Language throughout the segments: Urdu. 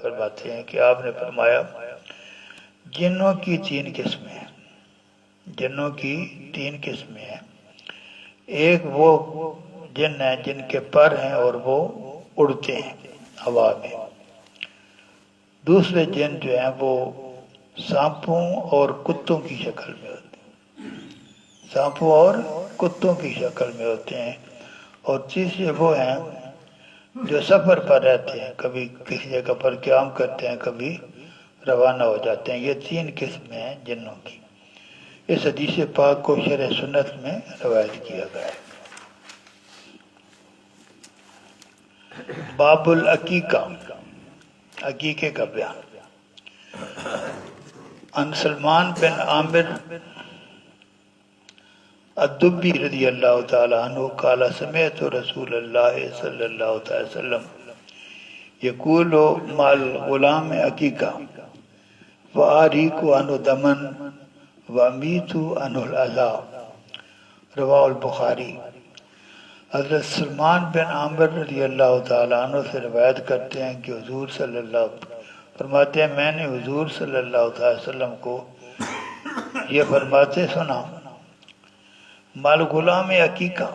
فرماتے ہیں کہ آپ نے فرمایا جنوں کی 3 قسمیں ہیں، جنوں کی 3 قسمیں ہیں۔ ایک وہ جن ہیں جن کے پر ہیں اور وہ اڑتے ہیں ہوا میں۔ دوسرے جن جو ہیں وہ سانپوں اور کتوں کی شکل میں ہوتے ہیں، سانپوں اور کتوں کی شکل میں ہوتے ہیں۔ اور تیسرے وہ ہیں جو سفر پر رہتے ہیں، کبھی کسی جگہ پر قیام کرتے ہیں، کبھی روانہ ہو جاتے ہیں۔ یہ 3 قسمیں ہیں جنوں کی۔ اس حدیث پاک کو شرح سنت میں روایت کیا گیا ہے۔ باب العقیقہ، عقیقے کا بیان۔ عن سلمان بن عامر الدبی رضی اللہ تعالی عنہ قال سمعت رسول اللہ صلی اللہ تعالی وسلم یقول مع الغلام عقیقہ وآریک عنہ دمن وامیت عنہ العذاب، رواہ البخاری۔ حضرت سلمان بن عامر رضی اللہ تعالیٰ عنہ سے روایت کرتے ہیں کہ حضور صلی اللہ فرماتے ہیں میں نے حضور صلی اللہ تعالی وسلم کو یہ فرماتے سنا، مال غلام عقیقہ،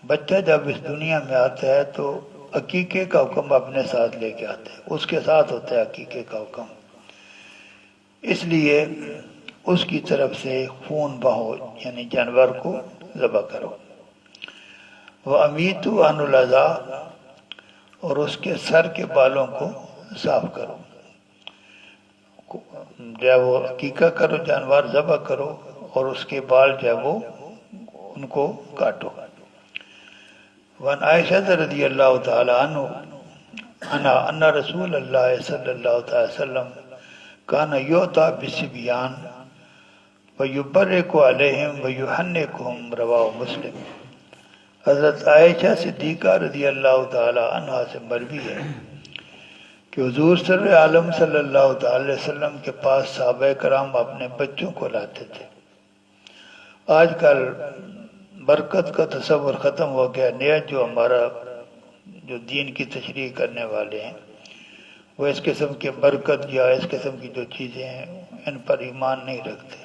بچہ جب اس دنیا میں آتا ہے تو عقیقے کا حکم اپنے ساتھ لے کے آتا ہے، اس کے ساتھ ہوتا ہے عقیقے کا حکم، اس لیے اس کی طرف سے خون بہو، یعنی جانور کو ذبح کرو۔ وَأَمِيتُ عَنُ الْأَذَىٰ، اور اس کے سر کے بالوں کو صاف کرو، جب وہ عقیقہ کرو، جانور ذبح کرو اور اس کے بال جو ہے وہ ان کو کاٹو۔ وَعَنْ عائشہ رضی اللہ تعالی عنہ ان رسول اللہ صلی اللہ تعالی وسلم کان یؤتى بالصبیان ویبرک علیہم ویحنکہم، رواہ مسلم۔ حضرت عائشہ صدیقہ رضی اللہ تعالی عنہ سے مروی ہے کہ حضور صلی عالم صلی اللہ تعالی وسلم کے پاس صحابہ کرام اپنے بچوں کو لاتے تھے۔ آج کل برکت کا تصور ختم ہو گیا، نیا جو ہمارا جو دین کی تشریح کرنے والے ہیں وہ اس قسم کے برکت یا اس قسم کی جو چیزیں ہیں ان پر ایمان نہیں رکھتے،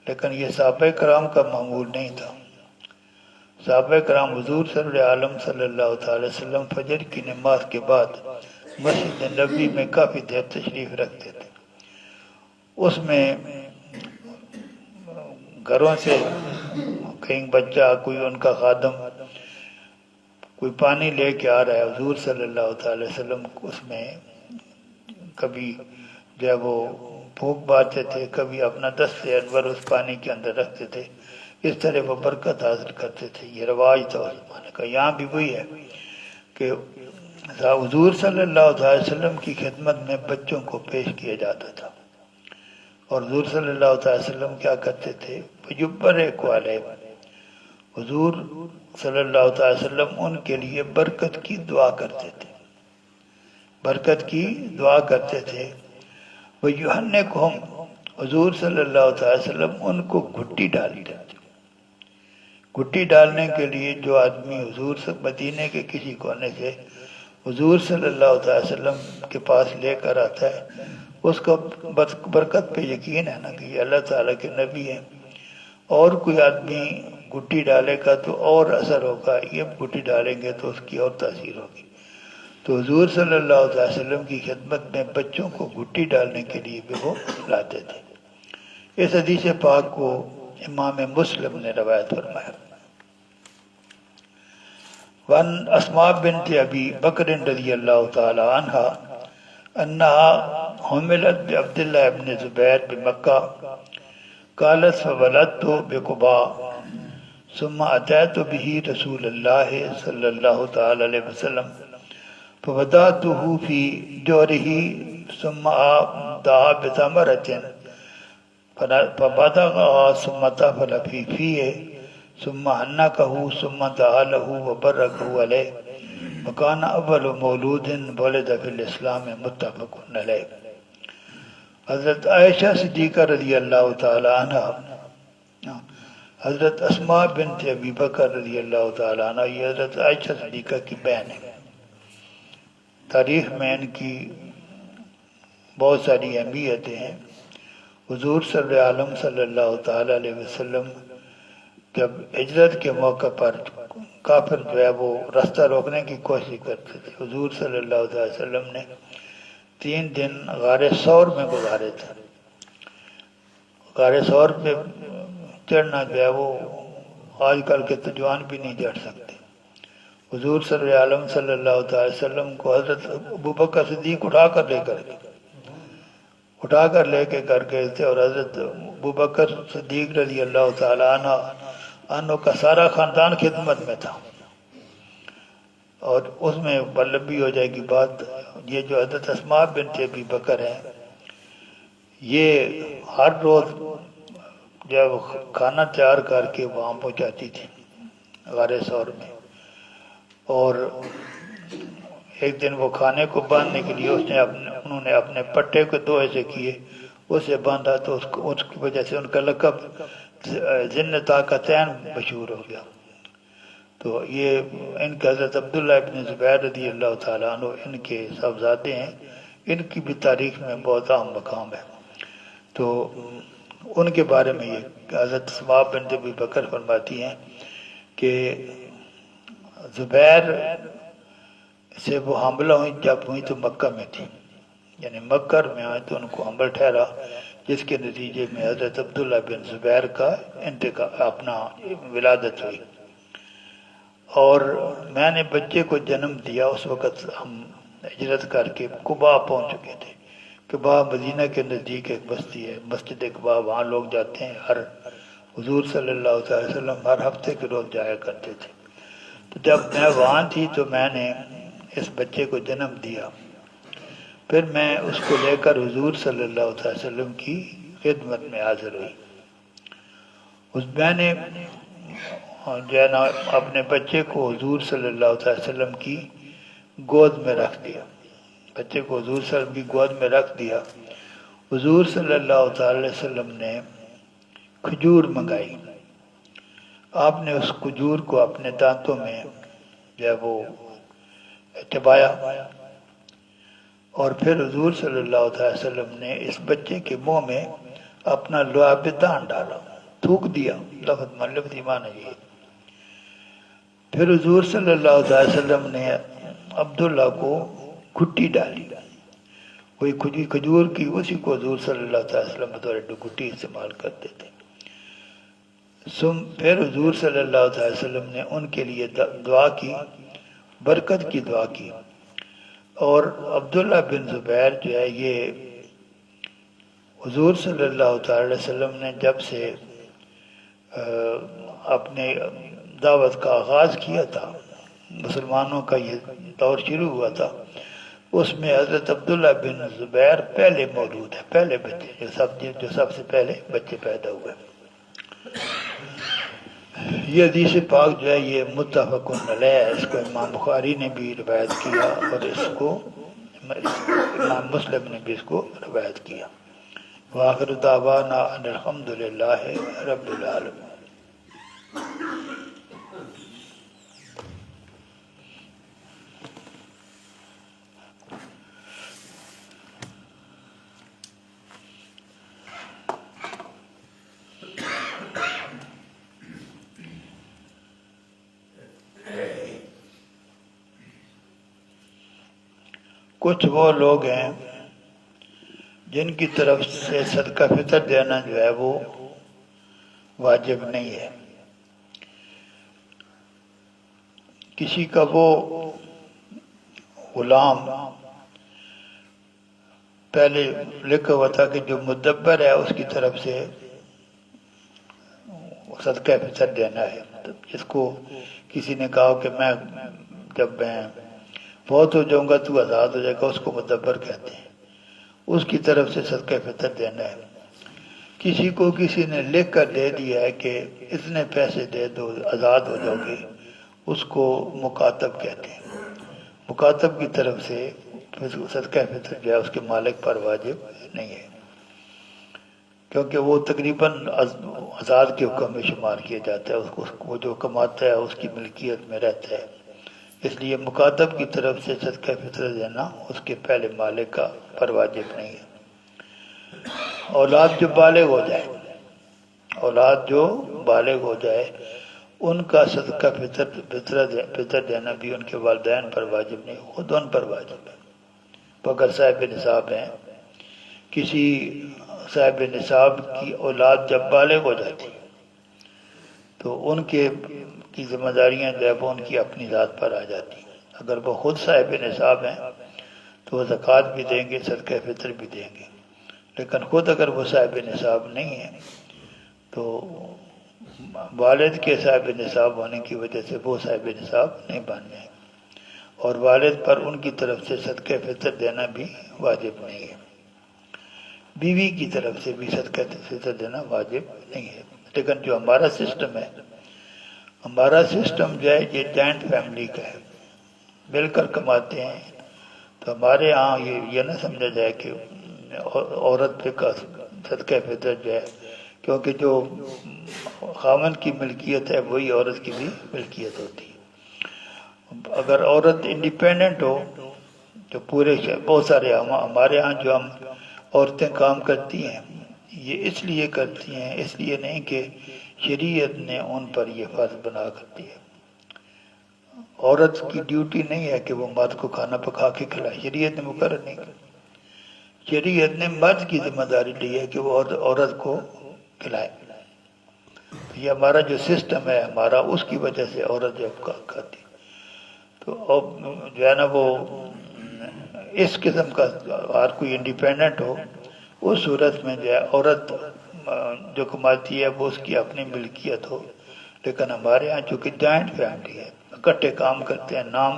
لیکن یہ صحابہ کرام کا معمول نہیں تھا۔ صحابہ کرام حضور صلی عالم صلی اللہ تعالی وسلم فجر کی نماز کے بعد مسجد نبوی میں کافی دیر تشریف رکھتے تھے۔ اس میں گھروں سے کہیں بچہ، کوئی ان کا خادم کوئی پانی لے کے آ رہا ہے، حضور صلی اللہ تعالی وسلم اس میں کبھی جو ہے وہ پھونک مارتے تھے، کبھی اپنا دست انور اس پانی کے اندر رکھتے تھے، اس طرح وہ برکت حاصل کرتے تھے۔ یہ رواج تھا اس زمانے کا۔ یہاں بھی وہی ہے کہ حضور صلی اللہ علیہ وسلم کی خدمت میں بچوں کو پیش کیا جاتا تھا، اور حضور صلی اللہ علیہ وسلم کیا کرتے تھے، یبرک علیہم، حضور صلی اللہ علیہ وسلم ان کے لیے برکت کی دعا کرتے تھے، برکت کی دعا کرتے تھے۔ ویحنکہم، حضور صلی اللہ علیہ وسلم ان کو گھٹی ڈالتے تھے۔ گھٹی ڈالنے کے لیے جو آدمی حضور سے مدینے کے کسی کونے سے حضور صلی اللہ علیہ وسلم کے پاس لے کر آتا ہے، اس کو برکت پہ یقین ہے نا کہ یہ اللہ تعالیٰ کے نبی ہیں، اور کوئی آدمی گھٹی ڈالے گا تو اور اثر ہوگا، یہ گھٹی ڈالیں گے تو اس کی اور تاثیر ہوگی۔ تو حضور صلی اللہ علیہ وسلم کی خدمت میں بچوں کو گھٹی ڈالنے کے لیے بھی وہ لاتے تھے۔ اس حدیث پاک کو امام مسلم نے روایت فرمایا۔ وان اسماء بنت ابی بکر رضی اللہ تعالی عنہا انہا حملت بعبد اللہ ابن زبیر بمکہ قالت فولدت بقباء ثم اتیت به رسول اللہ صلی اللہ تعالی علیہ وسلم فوضعته في جوره ثم دعا بثمرة فبدغها ثم طفل في فيه ثم حنكه ثم دعا له وبركه عليه وكان اول مولود ولد في الاسلام، متفق علیہ۔ حضرت عائشہ صدیقہ رضی اللہ تعالی عنہ، حضرت اسماء بنت ابی بکر رضی اللہ تعالی عنہ، یہ حضرت عائشہ صدیقہ کی بہن ہے، تاریخ میں ان کی بہت ساری اہمیتیں ہیں۔ حضور صلی عالم صلی اللہ تعالیٰ علیہ وسلم جب ہجرت کے موقع پر کافر جو ہے وہ راستہ روکنے کی کوشش کرتے تھے، حضور صلی اللہ علیہ وسلم نے 3 دن غار ثور میں گزارے تھے۔ غار ثور پہ چڑھنا جو ہے وہ آج کل کے تو جوان بھی نہیں چڑھ سکتے۔ حضور صلی عالم صلی اللہ تعالی وسلم کو حضرت ابوبکر صدیق اٹھا کر لے کے کر گئے تھے، اور حضرت ابوبکر صدیق رضی اللہ تعالی عنہ کا سارا خاندان خدمت میں تھا۔ اور اس میں لمبی ہو جائے گی بات، یہ جو حضرت اسماء بنت ابی بکر ہیں، یہ ہر روز جب کھانا تیار کر کے وہاں پہنچاتی تھی غار ثور میں، اور ایک دن وہ کھانے کو باندھنے کے لیے انہوں نے اپنے پٹے کو 2 ایسے کیے، اسے باندھا تو اس کی وجہ سے ان کا لقب ذن طاقتین مشہور ہو گیا۔ تو یہ ان کے حضرت عبداللہ ابن زبیر رضی اللہ تعالیٰ عنہ ان کے صاحبزادے ہیں، ان کی بھی تاریخ میں بہت اہم مقام ہے۔ تو ان کے بارے میں یہ حضرت اسماء بنت ابی بکر فرماتی ہیں کہ زبیر سے وہ حاملہ ہوئی جب ہوئی تو مکہ میں تھی، یعنی مکہ میں آئے تو ان کو حمل ٹھہرا، جس کے نتیجے میں حضرت عبداللہ بن زبیر کا اپنا ولادت ہوئی۔ اور میں نے بچے کو جنم دیا، اس وقت ہم ہجرت کر کے قباء پہنچ چکے تھے۔ قباء مدینہ کے نزدیک ایک بستی ہے، مسجد قباء، وہاں لوگ جاتے ہیں، حضور صلی اللہ علیہ وسلم ہر ہفتے کے روز جایا کرتے تھے۔ تو جب میں وہاں تھی تو میں نے اس بچے کو جنم دیا، پھر میں اس کو لے کر حضور صلی اللہ علیہ وسلم کی خدمت میں حاضر ہوئی۔ میں نے جو ہے نا اپنے بچے کو حضور صلی اللہ علیہ وسلم کی گود میں رکھ دیا، بچے کو حضور صلی اللہ علیہ وسلم کی گود میں رکھ دیا۔ حضور صلی اللہ علیہ وسلم نے کھجور منگائی، آپ نے اس کھجور کو اپنے دانتوں میں جو ہے وہ چبایا، اور پھر حضور صلی اللہ علیہ وسلم نے اس بچے کے منہ میں اپنا لعاب دان ڈالا، تھوک دیا، لفظ ایمان ہے۔ پھر حضور صلی اللہ علیہ وسلم نے عبداللہ کو گھٹی ڈالی، وہی کھجور کی، اسی کو حضور صلی اللہ علیہ وسلم بطور گھٹی استعمال کرتے تھے۔ پھر حضور صلی اللہ علیہ وسلم نے ان کے لیے دعا کی، برکت کی دعا کی، اور عبداللہ بن زبیر جو ہے یہ حضور صلی اللہ تعالی وسلم نے جب سے اپنے دعوت کا آغاز کیا تھا، مسلمانوں کا یہ دور شروع ہوا تھا، اس میں حضرت عبداللہ بن زبیر پہلے موجود ہے، پہلے بچے جو سب سے پہلے بچے پیدا ہوئے۔ یہ حدیث پاک جو ہے یہ متفق علیہ ہے، اس کو امام بخاری نے بھی روایت کیا، اور اس کو امام مسلم نے بھی اس کو روایت کیا۔ وآخر دعوانا ان الحمد للہ رب العالمین۔ کچھ وہ لوگ ہیں جن کی طرف سے صدقہ فطر دینا جو ہے وہ واجب نہیں ہے۔ کسی کا وہ غلام پہلے لکھا ہوا تھا کہ جو مدبر ہے اس کی طرف سے صدقہ فطر دینا ہے، جس کو کسی نے کہا کہ جب میں فوت ہو جاؤں گا تو آزاد ہو جائے گا، اس کو مدبر کہتے ہیں، اس کی طرف سے صدقہ فطر دینا ہے۔ کسی کو کسی نے لکھ کر دے دیا ہے کہ اتنے پیسے دے دو آزاد ہو جاؤ گے، اس کو مکاتب کہتے ہیں۔ مکاتب کی طرف سے صدقہ فطر جو ہے اس کے مالک پر واجب نہیں ہے، کیونکہ وہ تقریباً آزاد کے حکم میں شمار کیا جاتا ہے، وہ جو کماتا ہے اس کی ملکیت میں رہتا ہے، اس لیے مکاتب کی طرف سے صدقہ فطر دینا اس کے پہلے مالک کا پر واجب نہیں ہے۔ اولاد جو بالغ ہو جائے، اولاد جو بالغ ہو جائے ان کا صدقہ فطر دینا بھی ان کے والدین پر واجب نہیں، خود ان پر واجب ہے۔ تو اگر صاحب نصاب ہیں، کسی صاحب نصاب کی اولاد جب بالغ ہو جاتی تو ان کے کی ذمہ داریاں جو ہے وہ ان کی اپنی ذات پر آ جاتی ہیں۔ اگر وہ خود صاحب نصاب ہیں تو وہ زکوٰۃ بھی دیں گے، صدقہ فطر بھی دیں گے، لیکن خود اگر وہ صاحب نصاب نہیں ہیں تو والد کے صاحب نصاب ہونے کی وجہ سے وہ صاحب نصاب نہیں بن جائیں گے، اور والد پر ان کی طرف سے صدقہ فطر دینا بھی واجب نہیں ہے۔ بیوی کی طرف سے بھی صدقہ فطر دینا واجب نہیں ہے۔ لیکن جو ہمارا سسٹم ہے، ہمارا سسٹم جو ہے یہ جوائنٹ فیملی کا ہے، مل کر کماتے ہیں، تو ہمارے ہاں یہ نہ سمجھا جائے کہ عورت پہ کا صدقہ فطر جو ہے، کیونکہ جو خاوند کی ملکیت ہے وہی عورت کی بھی ملکیت ہوتی ہے۔ اگر عورت انڈیپینڈنٹ ہو تو پورے بہت سارے ہمارے ہاں جو ہم عورتیں کام کرتی ہیں یہ اس لیے کرتی ہیں، اس لیے نہیں کہ شریعت نے ان پر یہ فرض بنا کر دیا۔ عورت کی ڈیوٹی نہیں ہے کہ وہ مرد کو کھانا پکا کے کھلائے، شریعت نے مقرر نہیں کیا۔ شریعت نے مرد کی ذمہ داری لی ہے کہ وہ عورت کو کھلائے۔ یہ ہمارا جو سسٹم ہے ہمارا، اس کی وجہ سے عورت جب کھاتی تو اب جو ہے نا وہ اس قسم کا ہر کوئی انڈیپینڈنٹ ہو، اس صورت میں جو ہے عورت جو کماتی ہے وہ اس کی اپنی ملکیت ہو۔ لیکن ہمارے ہاں چونکہ جوائنٹ فیملی ہے، اکٹھے کام کرتے ہیں، نام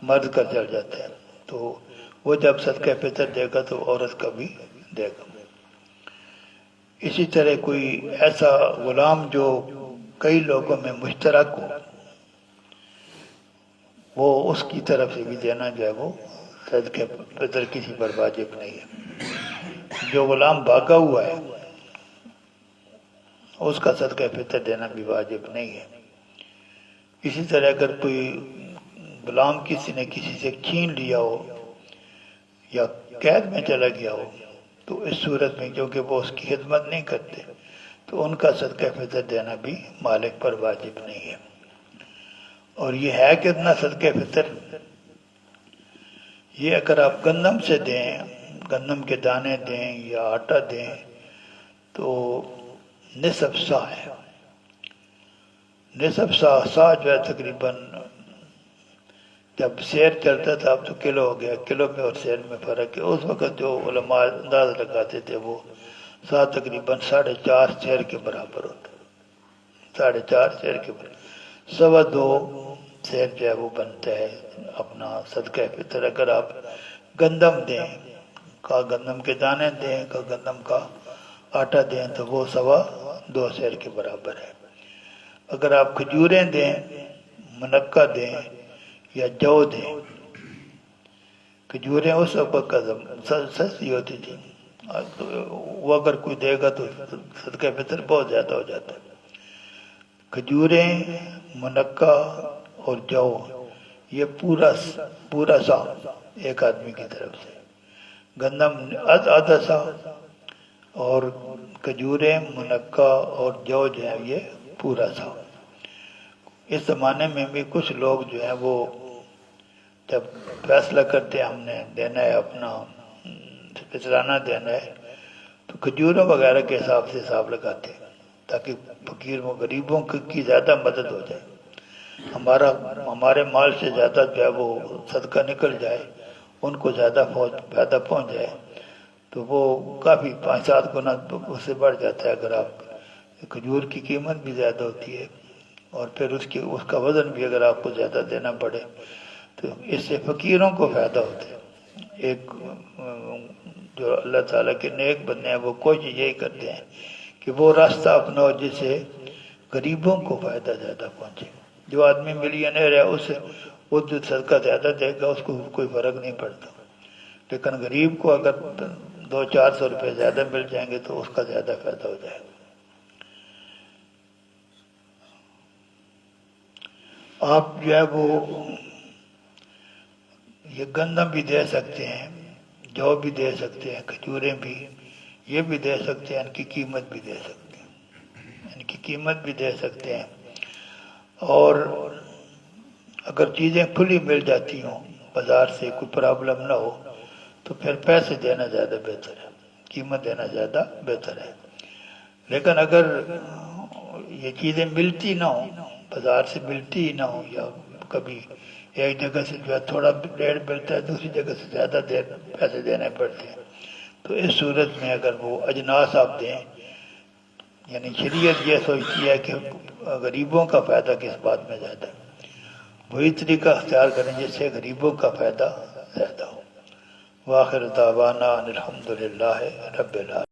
مرد کا چل جاتا ہے، تو وہ جب صدقہ فطر دے گا تو عورت کا بھی دے گا۔ اسی طرح کوئی ایسا غلام جو کئی لوگوں میں مشترک ہو، وہ اس کی طرف سے بھی دینا جو ہے وہ صدقہ فطر کسی پر واجب نہیں ہے۔ جو غلام بھاگا ہوا ہے اس کا صدقہ فطر دینا بھی واجب نہیں ہے۔ اسی طرح اگر کوئی غلام کسی نے کسی سے چھین لیا ہو یا قید میں چلا گیا ہو تو اس صورت میں کیونکہ وہ اس کی خدمت نہیں کرتے تو ان کا صدقہ فطر دینا بھی مالک پر واجب نہیں ہے۔ اور یہ ہے کتنا صدقہ فطر؟ یہ اگر آپ گندم سے دیں، گندم کے دانے دیں یا آٹا دیں تو نصف سا ہے۔ نصف سا جو ہے تقریباً جب سیر چلتا تھا، اب تو کلو ہو گیا، کلو میں اور سیر میں فرق ہے۔ اس وقت جو علماء انداز لگاتے تھے وہ سا تقریباً 4.5 سیر کے برابر ہوتا، 4.5 سیر کے برابر، 2.25 سیر جو ہے وہ بنتا ہے اپنا صدقہ فطر۔ اگر آپ گندم دیں، کا گندم کے دانے دیں، کا گندم کا آٹا دیں تو وہ 2.25 سیر کے برابر ہے۔ اگر آپ کھجوریں دیں، منقع دیں یا جو دیں، کھجوریں اس وقت سستی ہوتی تھی، وہ اگر کوئی دے گا تو صدقہ فطر بہت زیادہ ہو جاتا ہے۔ کھجوریں، منقع اور جو، یہ پورا سا ایک آدمی کی طرف سے، گندم آدھا سا، اور کھجوریں، منقع اور جو ہے یہ پورا سا۔ اس زمانے میں بھی کچھ لوگ جو ہیں وہ جب فیصلہ کرتے ہیں ہم نے دینا ہے اپنا فطرانہ دینا ہے تو کھجوروں وغیرہ کے حساب سے حساب لگاتے ہیں تاکہ فقیروں غریبوں کی زیادہ مدد ہو جائے، ہمارے مال سے زیادہ جو ہے وہ صدقہ نکل جائے، ان کو زیادہ فائدہ پہنچ جائے، تو وہ کافی 5-7 گنا اس سے بڑھ جاتا ہے۔ اگر آپ کھجور کی قیمت بھی زیادہ ہوتی ہے اور پھر اس کا وزن بھی اگر آپ کو زیادہ دینا پڑے تو اس سے فقیروں کو فائدہ ہوتا ہے۔ ایک جو اللہ تعالیٰ کے نیک بندے ہیں وہ کوشش یہی کرتے ہیں کہ وہ راستہ اپناؤ جس سے غریبوں کو فائدہ زیادہ پہنچے۔ جو آدمی ملینئر ہے وہ صدقہ زیادہ دے گا، اس کو کوئی فرق نہیں پڑتا، لیکن غریب کو اگر 200-400 روپے زیادہ مل جائیں گے تو اس کا زیادہ فائدہ ہو جائے گا۔ آپ جو ہے وہ یہ گندم بھی دے سکتے ہیں، جو بھی دے سکتے ہیں، کھجوریں بھی، یہ بھی دے سکتے ہیں، ان کی قیمت بھی دے سکتے ہیں، ان کی قیمت بھی دے سکتے ہیں۔ اور اگر چیزیں کھلی مل جاتی ہوں، بازار سے کوئی پرابلم نہ ہو، تو پھر پیسے دینا زیادہ بہتر ہے، قیمت دینا زیادہ بہتر ہے۔ لیکن اگر یہ چیزیں ملتی نہ ہوں، بازار سے ملتی ہی نہ ہوں، یا کبھی ایک جگہ سے جو ہے تھوڑا ریٹ ملتا ہے، دوسری جگہ سے زیادہ پیسے دینے پڑتے ہیں، تو اس صورت میں اگر وہ اجناس آپ دیں، یعنی شریعت یہ سوچتی ہے کہ غریبوں کا فائدہ کس بات میں زیادہ ہے، وہی طریقہ اختیار کریں جس سے غریبوں کا فائدہ زیادہ ہو۔ وآخر دعوانا ان الحمد للہ رب العالمین۔